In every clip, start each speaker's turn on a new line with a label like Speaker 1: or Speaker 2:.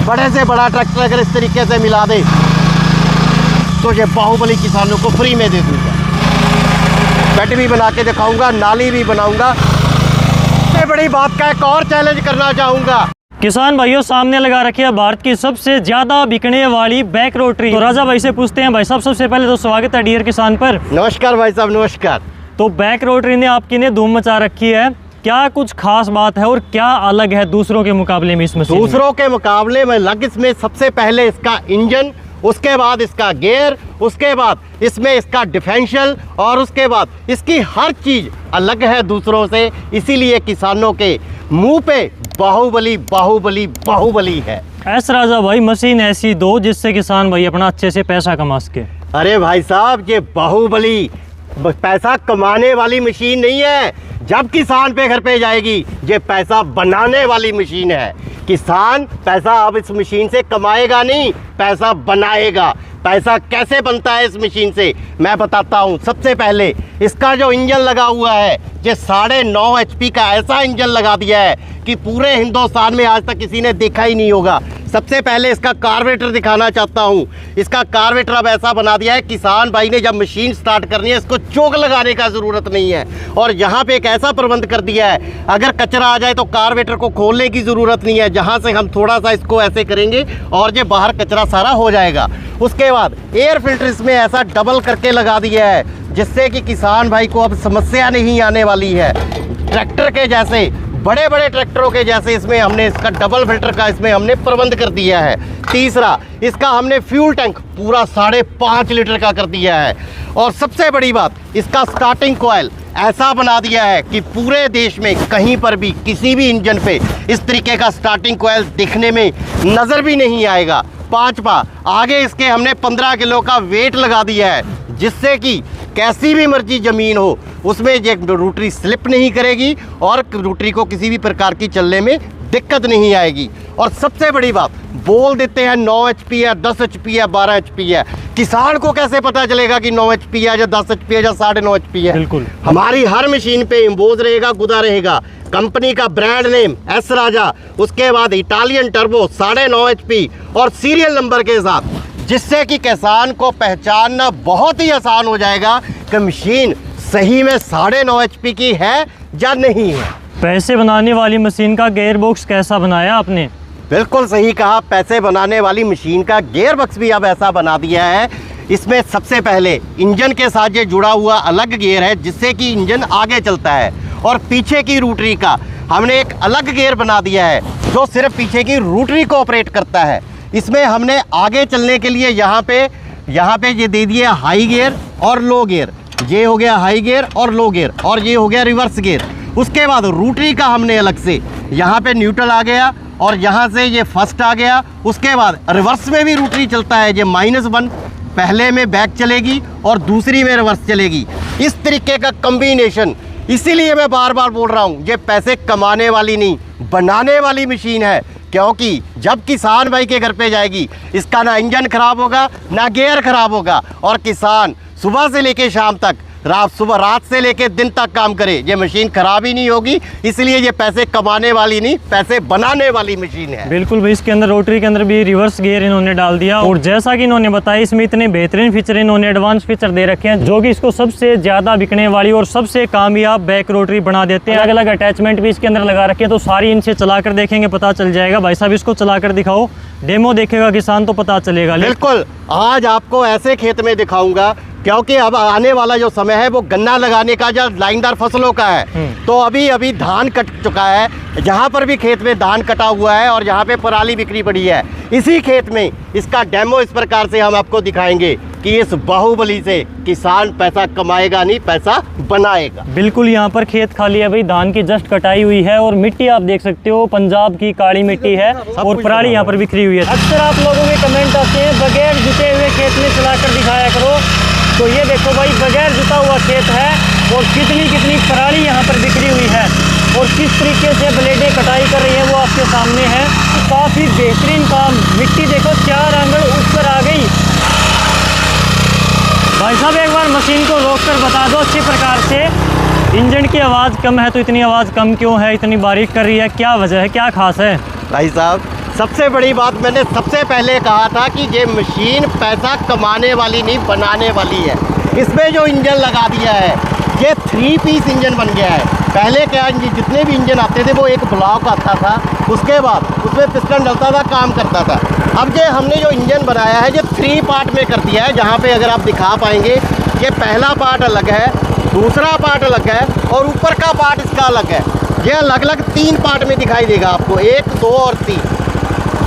Speaker 1: बड़े से बड़ा ट्रैक्टर अगर इस तरीके से मिला दे तो ये बाहुबली किसानों को फ्री में दे दूंगा। बेड भी बना के दिखाऊंगा, नाली भी बनाऊंगा। सबसे बड़ी बात का एक और चैलेंज करना चाहूँगा।
Speaker 2: किसान भाइयों, सामने लगा रखी है भारत की सबसे ज्यादा बिकने वाली बैक रोटरी। तो राजा भाई से पूछते हैं। भाई साहब, सबसे पहले तो स्वागत है डियर किसान पर।
Speaker 1: नमस्कार भाई साहब, नमस्कार।
Speaker 2: तो बैक रोटरी ने आपकी ने धूम मचा रखी है, क्या कुछ खास बात है और क्या अलग है दूसरों के मुकाबले में इसमें?
Speaker 1: दूसरों के मुकाबले में अलग इसमें सबसे पहले इसका इंजन, उसके बाद इसका गियर, उसके बाद इसमें इसका डिफरेंशियल और उसके बाद इसकी हर चीज़ अलग है दूसरों से। इसीलिए किसानों के मुंह पे बाहुबली बाहुबली बाहुबली है।
Speaker 2: ऐसा राजा भाई, मशीन ऐसी दो जिससे किसान भाई अपना अच्छे से पैसा कमा सके।
Speaker 1: अरे भाई साहब, ये बाहुबली पैसा कमाने वाली मशीन नहीं है। जब किसान पे घर पे जाएगी, ये पैसा बनाने वाली मशीन है। किसान पैसा अब इस मशीन से कमाएगा नहीं, पैसा बनाएगा। पैसा कैसे बनता है इस मशीन से मैं बताता हूँ। सबसे पहले इसका जो इंजन लगा हुआ है, ये 9.5 HP का ऐसा इंजन लगा दिया है कि पूरे हिंदुस्तान में आज तक किसी ने देखा ही नहीं होगा। सबसे पहले इसका कार्बोरेटर दिखाना चाहता हूँ। इसका कार्बोरेटर अब ऐसा बना दिया है, किसान भाई ने जब मशीन स्टार्ट करनी है इसको चोक लगाने का ज़रूरत नहीं है। और यहाँ पे एक ऐसा प्रबंध कर दिया है, अगर कचरा आ जाए तो कार्बोरेटर को खोलने की ज़रूरत नहीं है। जहाँ से हम थोड़ा सा इसको ऐसे करेंगे और ये बाहर कचरा सारा हो जाएगा। उसके बाद एयर फिल्टर इसमें ऐसा डबल करके लगा दिया है, जिससे कि किसान भाई को अब समस्या नहीं आने वाली है। ट्रैक्टर के जैसे, बड़े बड़े ट्रैक्टरों के जैसे इसमें हमने इसका डबल फिल्टर का इसमें हमने प्रबंध कर दिया है। तीसरा, इसका हमने फ्यूल टैंक पूरा 5.5 लीटर का कर दिया है। और सबसे बड़ी बात, इसका स्टार्टिंग कॉइल ऐसा बना दिया है कि पूरे देश में कहीं पर भी किसी भी इंजन पे इस तरीके का स्टार्टिंग कॉइल दिखने में नज़र भी नहीं आएगा। पाँचवा, आगे इसके हमने 15 किलो का वेट लगा दिया है, जिससे कि कैसी भी मर्जी ज़मीन हो उसमें ये रोटरी स्लिप नहीं करेगी और रोटरी को किसी भी प्रकार की चलने में दिक्कत नहीं आएगी। और सबसे बड़ी बात, बोल देते हैं 9 HP है, 10 HP है, 12 HP है। किसान को कैसे पता चलेगा कि 9 HP है या 10 HP है या 9.5 HP है?
Speaker 2: बिल्कुल,
Speaker 1: हमारी हर मशीन पे इम्बोज रहेगा, गुदा रहेगा, कंपनी का ब्रांड नेम एस राजा, उसके बाद इटालियन टर्बो 9.5 HP और सीरियल नंबर के साथ, जिससे कि किसान को पहचानना बहुत ही आसान हो जाएगा कि मशीन सही में 9.5 HP की है या नहीं है।
Speaker 2: पैसे बनाने वाली मशीन का गियर बॉक्स कैसा बनाया आपने?
Speaker 1: बिल्कुल सही कहा, पैसे बनाने वाली मशीन का गियर बॉक्स भी अब ऐसा बना दिया है। इसमें सबसे पहले इंजन के साथ ये जुड़ा हुआ अलग गियर है, जिससे कि इंजन आगे चलता है। और पीछे की रोटरी का हमने एक अलग गियर बना दिया है, जो सिर्फ पीछे की रोटरी को ऑपरेट करता है। इसमें हमने आगे चलने के लिए यहाँ पे ये दे दिया हाई गियर और लो गियर। ये हो गया हाई गियर और लो गियर, और ये हो गया रिवर्स गियर। उसके बाद रोटरी का हमने अलग से यहाँ पे न्यूट्रल आ गया और यहाँ से ये फर्स्ट आ गया। उसके बाद रिवर्स में भी रोटरी चलता है, ये -1 पहले में बैक चलेगी और दूसरी में रिवर्स चलेगी। इस तरीके का कम्बिनेशन, इसीलिए मैं बार बार बोल रहा हूँ, ये पैसे कमाने वाली नहीं बनाने वाली मशीन है। क्योंकि जब किसान भाई के घर पे जाएगी, इसका ना इंजन खराब होगा ना गियर खराब होगा, और किसान सुबह से लेके शाम तक, रात से लेके दिन तक काम करे, ये मशीन खराब ही नहीं होगी। इसलिए ये पैसे कमाने वाली नहीं, पैसे बनाने वाली मशीन है।
Speaker 2: बिल्कुल भाई, इसके अंदर रोटरी के अंदर भी रिवर्स गियर इन्होंने डाल दिया। और जैसा कि इन्होंने बताया, इसमें इतने बेहतरीन फीचर इन्होंने एडवांस फीचर दे रखे हैं, जो कि इसको सबसे ज्यादा बिकने वाली और सबसे कामयाब बैक रोटरी बना देते हैं। अलग अलग अटैचमेंट भी इसके अंदर लगा रखे हैं, तो सारी इनसे चलाकर देखेंगे, पता चल जाएगा। भाई साहब, इसको चलाकर दिखाओ, डेमो देखेगा किसान तो पता चलेगा।
Speaker 1: बिल्कुल, आज आपको ऐसे खेत में दिखाऊंगा, क्योंकि अब आने वाला जो समय है वो गन्ना लगाने का, जो लाइनदार फसलों का है। तो अभी धान कट चुका है, जहाँ पर भी खेत में धान कटा हुआ है और जहाँ पे पराली बिखरी पड़ी है, इसी खेत में इसका डेमो इस प्रकार से हम आपको दिखाएंगे कि इस बाहुबली से किसान पैसा कमाएगा नहीं, पैसा बनाएगा।
Speaker 2: बिल्कुल, यहाँ पर खेत खाली है भाई, धान की जस्ट कटाई हुई है और मिट्टी आप देख सकते हो पंजाब की काली मिट्टी है और पराली यहाँ पर बिखरी हुई है। अक्सर आप लोगों के कमेंट आते हैं, बगैर जुते हुए खेत में चलाकर दिखाया करो। तो ये देखो भाई, बगैर जुता हुआ खेत है और कितनी पराली यहाँ पर बिखरी हुई है और किस तरीके से ब्लेडें कटाई कर रही है वो आपके सामने है। काफ़ी बेहतरीन काम। मिट्टी देखो 4 आंगन ऊपर आ गई। भाई साहब, एक बार मशीन को रोक कर बता दो अच्छी प्रकार से, इंजन की आवाज़ कम है तो इतनी आवाज़ कम क्यों है? इतनी बारीक कर रही है, क्या वजह है, क्या खास है?
Speaker 1: भाई साहब, सबसे बड़ी बात मैंने सबसे पहले कहा था कि ये मशीन पैसा कमाने वाली नहीं बनाने वाली है। इसमें जो इंजन लगा दिया है ये 3 पीस इंजन बन गया है। पहले क्या जितने भी इंजन आते थे वो एक ब्लॉक आता था, उसके बाद उसमें पिस्टन डलता था, काम करता था। अब ये हमने जो इंजन बनाया है ये 3 पार्ट में कर दिया है। जहाँ पे अगर आप दिखा पाएंगे ये पहला पार्ट अलग है, दूसरा पार्ट अलग है और ऊपर का पार्ट इसका अलग है। ये अलग अलग 3 पार्ट में दिखाई देगा आपको, 1, 2 और 3।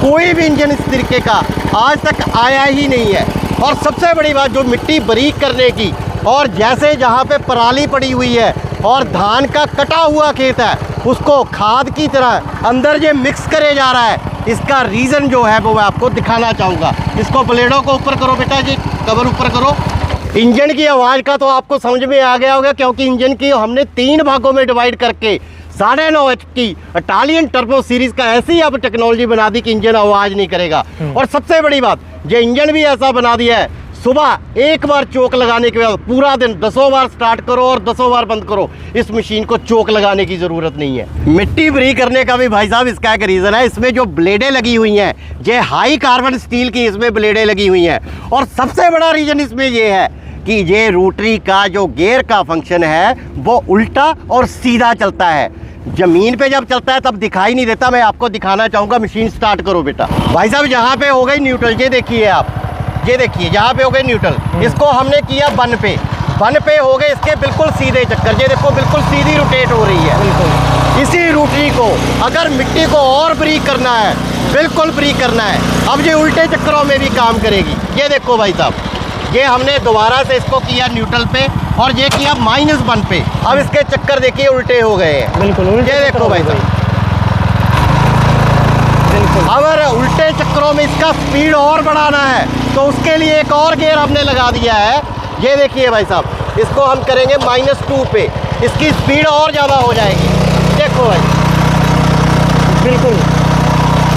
Speaker 1: कोई भी इंजन इस तरीके का आज तक आया ही नहीं है। और सबसे बड़ी बात जो मिट्टी बारीक करने की, और जैसे जहाँ पे पराली पड़ी हुई है और धान का कटा हुआ खेत है उसको खाद की तरह अंदर ये मिक्स करे जा रहा है, इसका रीज़न जो है वो मैं आपको दिखाना चाहूँगा। इसको ब्लेडों को ऊपर करो बेटा जी, कवर ऊपर करो। इंजन की आवाज़ का तो आपको समझ में आ गया होगा, क्योंकि इंजन की हमने 3 भागों में डिवाइड करके 9.5 HP इटालियन टर्बो सीरीज़ का ऐसी अब टेक्नोलॉजी बना दी कि इंजन आवाज़ नहीं करेगा। और सबसे बड़ी बात ये इंजन भी ऐसा बना दिया है, सुबह एक बार चोक लगाने के बाद पूरा दिन 10 बार स्टार्ट करो और 10 बार बंद करो, इस मशीन को चोक लगाने की ज़रूरत नहीं है। मिट्टी बारीक करने का भी भाई साहब इसका एक रीज़न है। इसमें जो ब्लेडें लगी हुई हैं ये हाई कार्बन स्टील की इसमें ब्लेडें लगी हुई हैं। और सबसे बड़ा रीज़न इसमें ये है कि ये रोटरी का जो गियर का फंक्शन है वो उल्टा और सीधा चलता है। ज़मीन पे जब चलता है तब दिखाई नहीं देता। मैं आपको दिखाना चाहूँगा। मशीन स्टार्ट करो बेटा। भाई साहब यहाँ पे हो गई न्यूट्रल, ये देखिए आप, ये देखिए यहाँ पे हो गए न्यूट्रल। इसको हमने किया बन पे हो गए इसके बिल्कुल सीधे चक्कर। ये देखो बिल्कुल सीधी रोटेट हो रही है। बिल्कुल इसी रोटरी को अगर मिट्टी को और बारीक करना है, बिल्कुल बारीक करना है, अब ये उल्टे चक्करों में भी काम करेगी। ये देखो भाई साहब, ये हमने दोबारा से इसको किया न्यूट्रल पे और ये किया -1 पे। अब इसके चक्कर देखिए उल्टे हो गए हैं।
Speaker 2: बिल्कुल
Speaker 1: ये देखो भाई साहब, अगर उल्टे चक्करों में इसका स्पीड और बढ़ाना है तो उसके लिए एक और गियर हमने लगा दिया है। ये देखिए भाई साहब, इसको हम करेंगे -2 पे, इसकी स्पीड और ज़्यादा हो जाएगी। देखो भाई,
Speaker 2: बिल्कुल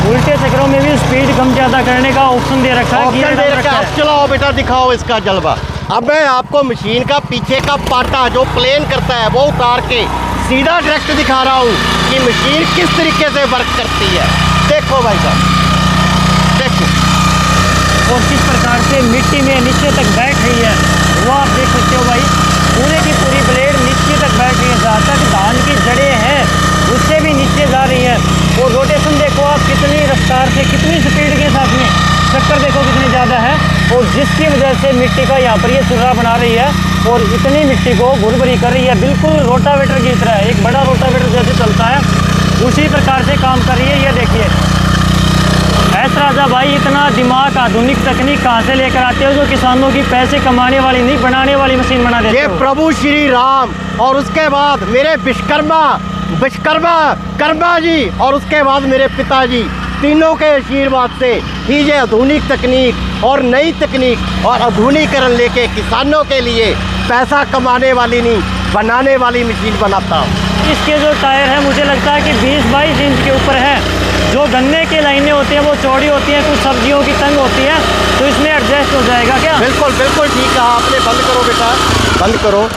Speaker 2: उल्टे चक्रों में भी स्पीड कम ज़्यादा करने का ऑप्शन दे रखा है।
Speaker 1: ऑप्शन दे रखा है। चलाओ बेटा, दिखाओ इसका जलवा। अब मैं आपको मशीन का पीछे का पाटा जो प्लेन करता है वो उतार के सीधा डायरेक्ट दिखा रहा हूँ कि मशीन किस तरीके से वर्क करती है। देखो भाई साहब, देखो,
Speaker 2: और किस प्रकार से मिट्टी में नीचे तक बैठ रही है वो आप देख सकते हो भाई। पूरे की पूरी ब्लेड नीचे तक बैठ रही है, जहाँ तक धान की जड़ें हैं उससे भी नीचे जा रही है। और रोटेशन देखो आप कितनी रफ्तार से, कितनी स्पीड के साथ में चक्कर देखो कितने ज़्यादा है। और जिसकी वजह से मिट्टी का यहाँ पर ये चूल्हा बना रही है और इतनी मिट्टी को भुरभुरी कर रही है। बिल्कुल रोटावेटर की तरह, एक बड़ा रोटावेटर जैसे चलता है उसी प्रकार से काम कर रही है। ये देखिए एस राजा भाई, इतना दिमाग आधुनिक तकनीक कहाँ से लेकर आते हो जो किसानों की पैसे कमाने वाली नहीं बनाने वाली मशीन बना देते
Speaker 1: ये
Speaker 2: हो?
Speaker 1: प्रभु श्री राम और उसके बाद मेरे विश्वकर्मा जी और उसके बाद मेरे पिताजी, तीनों के आशीर्वाद से ही ये आधुनिक तकनीक और नई तकनीक और आधुनिकीकरण लेके किसानों के लिए पैसा कमाने वाली नहीं बनाने वाली मशीन बनाता हूँ।
Speaker 2: इसके जो टायर हैं मुझे लगता है कि 20-22 इंच के ऊपर हैं। जो गन्ने की लाइनें होती हैं वो चौड़ी होती हैं, कुछ सब्जियों की तंग होती हैं, तो इसमें एडजस्ट हो जाएगा क्या?
Speaker 1: बिल्कुल बिल्कुल ठीक कहा आपने। बंद करो बेटा, बंद करो।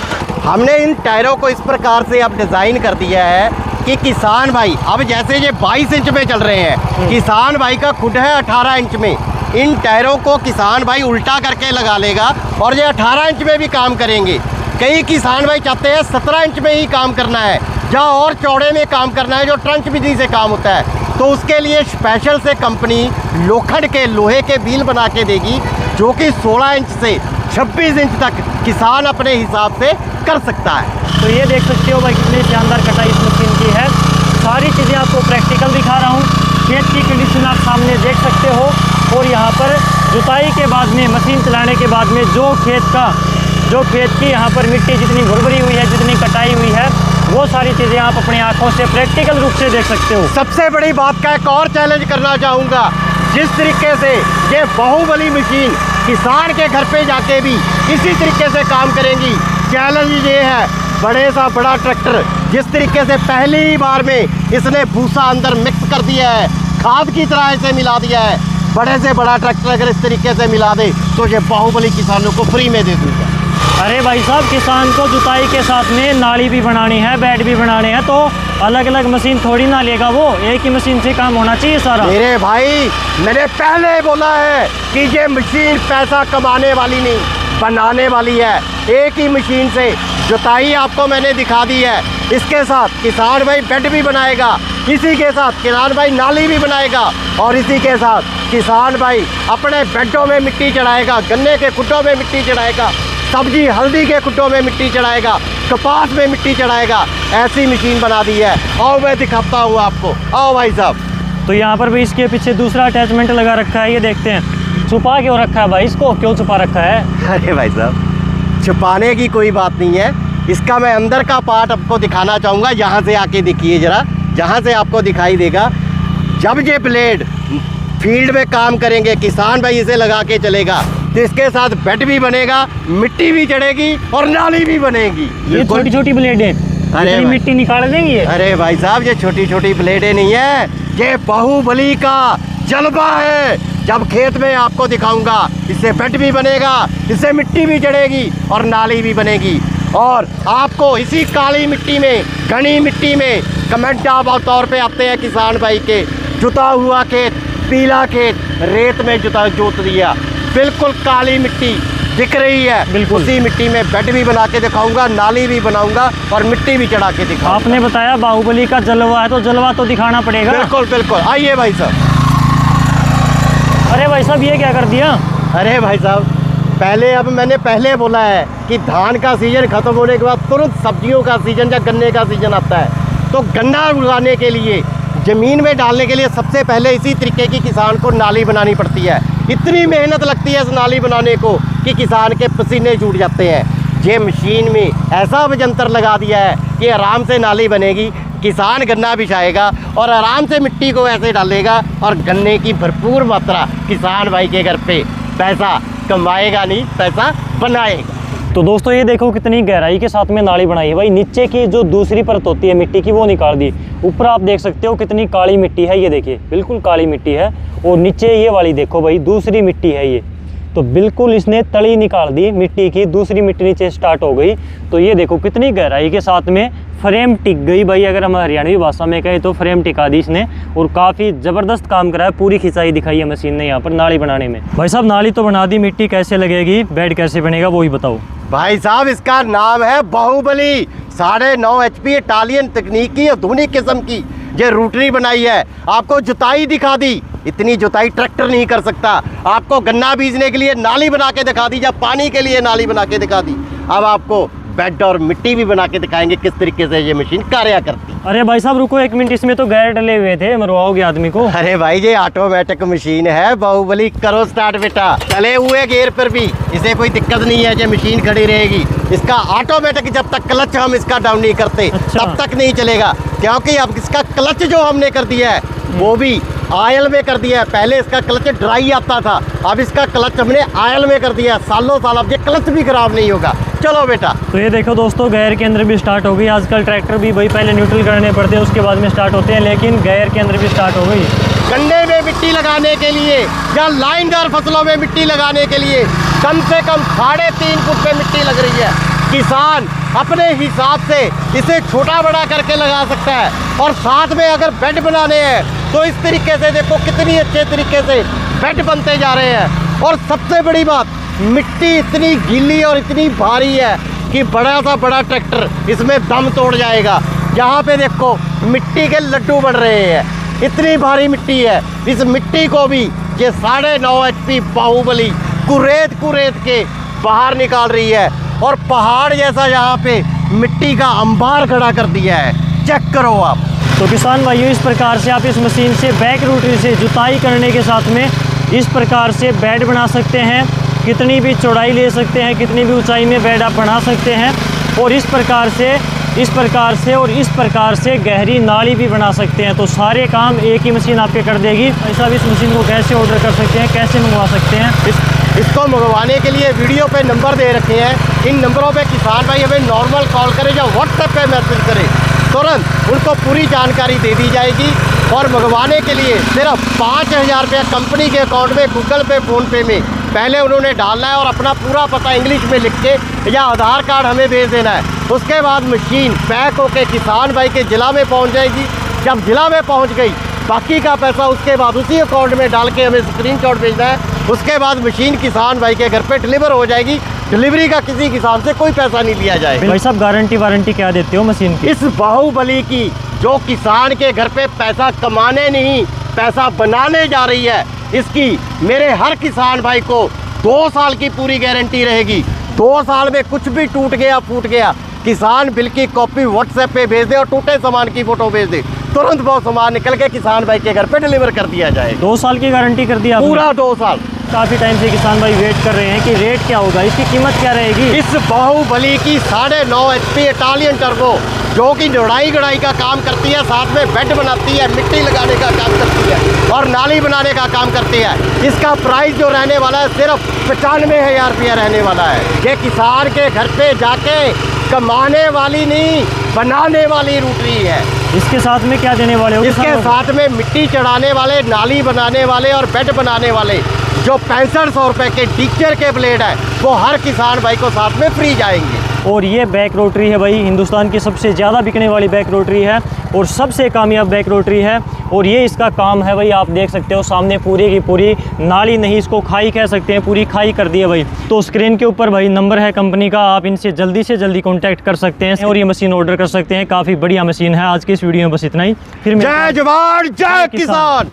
Speaker 1: हमने इन टायरों को इस प्रकार से अब डिज़ाइन कर दिया है कि किसान भाई, अब जैसे ये 22 इंच में चल रहे हैं, किसान भाई का खुद है 18 इंच में। इन टायरों को किसान भाई उल्टा करके लगा लेगा और ये 18 इंच में भी काम करेंगे। कई किसान भाई चाहते हैं 17 इंच में ही काम करना है, जहाँ और चौड़े में काम करना है, जो ट्रंच विधि से काम होता है, तो उसके लिए स्पेशल से कंपनी लोखंड के लोहे के व्हील बना के देगी, जो कि 16 इंच से 26 इंच तक किसान अपने हिसाब से कर सकता है।
Speaker 2: तो ये देख सकते हो भाई कितनी शानदार कटाई इस मशीन की है। सारी चीज़ें आपको प्रैक्टिकल दिखा रहा हूँ। खेत की कंडीशन आप सामने देख सकते हो और यहाँ पर जुताई के बाद में, मशीन चलाने के बाद में जो खेत की यहाँ पर मिट्टी जितनी भुरभुरी हुई है, जितनी कटाई हुई है, वो सारी चीज़ें आप अपनी आंखों से प्रैक्टिकल रूप से देख सकते हो।
Speaker 1: सबसे बड़ी बात का एक और चैलेंज करना चाहूँगा, जिस तरीके से ये बाहुबली मशीन किसान के घर पे जाके भी इसी तरीके से काम करेंगी। चैलेंज ये है, बड़े सा बड़ा ट्रैक्टर जिस तरीके से पहली बार में इसने भूसा अंदर मिक्स कर दिया है, खाद की तरह इसे मिला दिया है, बड़े से बड़ा ट्रैक्टर अगर इस तरीके से मिला दे तो ये बाहुबली किसानों को फ्री में दे दूँगा।
Speaker 2: अरे भाई साहब, किसान को जुताई के साथ में नाली भी बनानी है, बेड भी बनाने हैं, तो अलग अलग मशीन थोड़ी ना लेगा वो, एक ही मशीन से काम होना चाहिए सारा।
Speaker 1: मेरे भाई मैंने पहले बोला है कि ये मशीन पैसा कमाने वाली नहीं, बनाने वाली है। एक ही मशीन से जुताई आपको मैंने दिखा दी है, इसके साथ किसान भाई बेड भी बनाएगा, इसी के साथ किसान भाई नाली भी बनाएगा, और इसी के साथ किसान भाई अपने बेडों में मिट्टी चढ़ाएगा, गन्ने के खुड्डों में मिट्टी चढ़ाएगा, सब्जी हल्दी के खुड्डों में मिट्टी चढ़ाएगा, कपास में मिट्टी चढ़ाएगा। ऐसी मशीन बना दी है। आओ मैं दिखाता हूँ आपको, आओ भाई साहब।
Speaker 2: तो यहाँ पर भी इसके पीछे दूसरा अटैचमेंट लगा रखा है, ये देखते हैं। छुपा क्यों रखा है भाई इसको, क्यों छुपा रखा है?
Speaker 1: अरे भाई साहब छुपाने की कोई बात नहीं है, इसका मैं अंदर का पार्ट आपको दिखाना चाहूँगा। यहाँ से आके देखिए ज़रा, जहाँ से आपको दिखाई देगा। जब ये ब्लेड फील्ड में काम करेंगे, किसान भाई इसे लगा के चलेगा, तो इसके साथ बेड भी बनेगा, मिट्टी भी चढ़ेगी और नाली भी बनेगी।
Speaker 2: ये छोटी छोटी ब्लेड है,
Speaker 1: अरे
Speaker 2: इतनी मिट्टी निकाल देंगी ये?
Speaker 1: अरे भाई साहब ये छोटी छोटी ब्लेडें नहीं है, ये बाहुबली का जलवा है। जब खेत में आपको दिखाऊंगा, इससे बेड भी बनेगा, इससे मिट्टी भी चढ़ेगी और नाली भी बनेगी। और आपको इसी काली मिट्टी में, घनी मिट्टी में कमेंट आप तौर पे आते हैं किसान भाई के, जुता हुआ खेत, पीला खेत, रेत में जुता जोत दिया, बिल्कुल काली मिट्टी दिख रही है,
Speaker 2: बिल्कुल
Speaker 1: उसी मिट्टी में बेड भी बना के दिखाऊंगा, नाली भी बनाऊंगा और मिट्टी भी चढ़ा के दिखाऊंगा।
Speaker 2: आपने बताया बाहुबली का जलवा है, तो जलवा तो दिखाना पड़ेगा।
Speaker 1: बिल्कुल बिल्कुल, आइए भाई साहब।
Speaker 2: अरे भाई साहब ये क्या कर दिया?
Speaker 1: अरे भाई साहब अब मैंने पहले बोला है कि धान का सीजन खत्म होने के बाद तुरंत सब्जियों का सीजन या गन्ने का सीजन आता है। तो गन्ना उगाने के लिए, ज़मीन में डालने के लिए सबसे पहले इसी तरीके की किसान को नाली बनानी पड़ती है। इतनी मेहनत लगती है इस नाली बनाने को कि किसान के पसीने छूट जाते हैं। ये मशीन में ऐसा वजंतर लगा दिया है कि आराम से नाली बनेगी, किसान गन्ना बिछाएगा और आराम से मिट्टी को ऐसे डालेगा और गन्ने की भरपूर मात्रा किसान भाई के घर पे पैसा कमाएगा नहीं, पैसा बनाएगा।
Speaker 2: तो दोस्तों ये देखो कितनी गहराई के साथ में नाली बनाई है भाई। नीचे की जो दूसरी परत होती है मिट्टी की वो निकाल दी, ऊपर आप देख सकते हो कितनी काली मिट्टी है, ये देखिए बिल्कुल काली मिट्टी है। और नीचे ये वाली देखो भाई दूसरी मिट्टी है ये, तो बिल्कुल इसने तली निकाल दी मिट्टी की, दूसरी मिट्टी नीचे स्टार्ट हो गई। तो ये देखो कितनी गहराई के साथ में फ्रेम टिक गई भाई, अगर हम हरियाणवी भाषा में कहें तो फ्रेम टिका दी इसने। और काफ़ी ज़बरदस्त काम करा है, पूरी खिंचाई दिखाई है मशीन ने यहाँ पर नाली बनाने में। भाई साहब नाली तो बना दी, मिट्टी कैसे लगेगी, बेड कैसे बनेगा वो ही बताओ।
Speaker 1: भाई साहब इसका नाम है बाहुबली 9.5 HP इटालियन तकनीक की आधुनिक किस्म की ये रूटरी बनाई है। आपको जुताई दिखा दी, इतनी जुताई ट्रैक्टर नहीं कर सकता। आपको गन्ना बीजने के लिए नाली बना के दिखा दी, या पानी के लिए नाली बना के दिखा दी। अब आपको बेड और मिट्टी भी बना के दिखाएंगे किस तरीके से ये मशीन कार्य करती।
Speaker 2: अरे भाई साहब रुको एक मिनट, इसमें तो गैर डले हुए थे, मरवाओगे आदमी को।
Speaker 1: अरे भाई ये ऑटोमेटिक मशीन है बाहुबली, करो स्टार्ट बेटा। चले हुए गियर पर भी इसे कोई दिक्कत नहीं है, ये मशीन खड़ी रहेगी। इसका ऑटोमेटिक जब तक क्लच हम इसका डाउन नहीं करते तब तक नहीं चलेगा, क्योंकि अब इसका क्लच जो हमने कर दिया है वो भी आयल में कर दिया है। पहले इसका क्लच ड्राई आता था, अब इसका क्लच हमने आयल में कर दिया है। सालों साल अब ये क्लच भी खराब नहीं होगा। चलो बेटा।
Speaker 2: तो ये देखो दोस्तों गैर के अंदर भी स्टार्ट हो गई। आजकल ट्रैक्टर भी भाई पहले न्यूट्रल करने पड़ते हैं उसके बाद में स्टार्ट होते हैं, लेकिन गैर के अंदर भी स्टार्ट हो गई।
Speaker 1: गन्ने में मिट्टी लगाने के लिए या लाइनदार फसलों में मिट्टी लगाने के लिए कम से कम 3.5 फुट पे मिट्टी लग रही है। किसान अपने हिसाब से इसे छोटा बड़ा करके लगा सकता है। और साथ में अगर बेड बनाने हैं तो इस तरीके से देखो कितनी अच्छे तरीके से बेड बनते जा रहे हैं। और सबसे बड़ी बात, मिट्टी इतनी गीली और इतनी भारी है कि बड़ा सा बड़ा ट्रैक्टर इसमें दम तोड़ जाएगा। यहाँ पे देखो मिट्टी के लड्डू बन रहे हैं, इतनी भारी मिट्टी है। इस मिट्टी को भी ये 9.5 HP बाहुबली कुरेद के बाहर निकाल रही है। और पहाड़ जैसा यहाँ पे मिट्टी का अंबार खड़ा कर दिया है, चेक करो आप।
Speaker 2: तो किसान भाइयों इस प्रकार से आप इस मशीन से बैक रूटरी से जुताई करने के साथ में इस प्रकार से बेड बना सकते हैं। कितनी भी चौड़ाई ले सकते हैं, कितनी भी ऊंचाई में बेड आप बना सकते हैं। और इस प्रकार से गहरी नाली भी बना सकते हैं। तो सारे काम एक ही मशीन आपके कर देगी। ऐसा भी इस मशीन को कैसे ऑर्डर कर सकते हैं, कैसे मंगवा सकते हैं?
Speaker 1: इसको मंगवाने के लिए वीडियो पे नंबर दे रखे हैं। इन नंबरों पे किसान भाई हमें नॉर्मल कॉल करें या व्हाट्सएप पे मैसेज करें, तुरंत उनको पूरी जानकारी दे दी जाएगी। और मंगवाने के लिए सिर्फ 5,000 रुपया कंपनी के अकाउंट में गूगल पे फ़ोन पे में पहले उन्होंने डालना है और अपना पूरा पता इंग्लिश में लिख के या आधार कार्ड हमें भेज देना है। उसके बाद मशीन पैक होके किसान भाई के जिला में पहुंच जाएगी। जब जिला में पहुंच गई, बाकी का पैसा उसके बाद उसी अकाउंट में डाल के हमें स्क्रीनशॉट भेजना है। उसके बाद मशीन किसान भाई के घर पे डिलीवर हो जाएगी। डिलीवरी का किसी किसान से कोई पैसा नहीं लिया जाएगा।
Speaker 2: भाई साहब गारंटी वारंटी क्या देते हो मशीन की?
Speaker 1: इस बाहुबली की जो किसान के घर पे पैसा कमाने नहीं, पैसा बनाने जा रही है, इसकी मेरे हर किसान भाई को 2 साल की पूरी गारंटी रहेगी। 2 साल में कुछ भी टूट गया फूट गया, किसान बिल की कॉपी व्हाट्सएप पे भेज दे और टूटे सामान की फोटो भेज दे, तुरंत वो सामान निकल के किसान भाई के घर पे डिलीवर कर दिया जाए।
Speaker 2: 2 साल की गारंटी कर दी आपने?
Speaker 1: पूरा 2 साल।
Speaker 2: काफ़ी टाइम से किसान भाई वेट कर रहे हैं कि रेट क्या होगा, इसकी कीमत क्या रहेगी?
Speaker 1: इस बाहुबली की 9.5 HP इटालियन टर्बो जो कि जोड़ाई गड़ाई का काम करती है, साथ में बेड बनाती है, मिट्टी लगाने का काम करती है और नाली बनाने का काम करती है। इसका प्राइस जो रहने वाला है सिर्फ 95,000 रुपया रहने वाला है। ये किसान के घर पे जाके कमाने वाली नहीं, बनाने वाली रोटरी है।
Speaker 2: इसके साथ में क्या देने वाले हो?
Speaker 1: इसके साथ में मिट्टी चढ़ाने वाले, नाली बनाने वाले और बेड बनाने वाले जो 6500 रुपये के टीचर के ब्लेड है, वो हर किसान भाई को साथ में फ्री जाएंगे।
Speaker 2: और ये बैक रोटरी है भाई, हिंदुस्तान की सबसे ज़्यादा बिकने वाली बैक रोटरी है और सबसे कामयाब बैक रोटरी है। और ये इसका काम है भाई, आप देख सकते हो सामने पूरी की पूरी नाली नहीं, इसको खाई कह सकते हैं, पूरी खाई कर दी है भाई। तो स्क्रीन के ऊपर भाई नंबर है कंपनी का, आप इनसे जल्दी से जल्दी कॉन्टैक्ट कर सकते हैं और ये मशीन ऑर्डर कर सकते हैं। काफ़ी बढ़िया मशीन है। आज की इस वीडियो में बस इतना ही। फिर
Speaker 1: जय जवान जय किसान।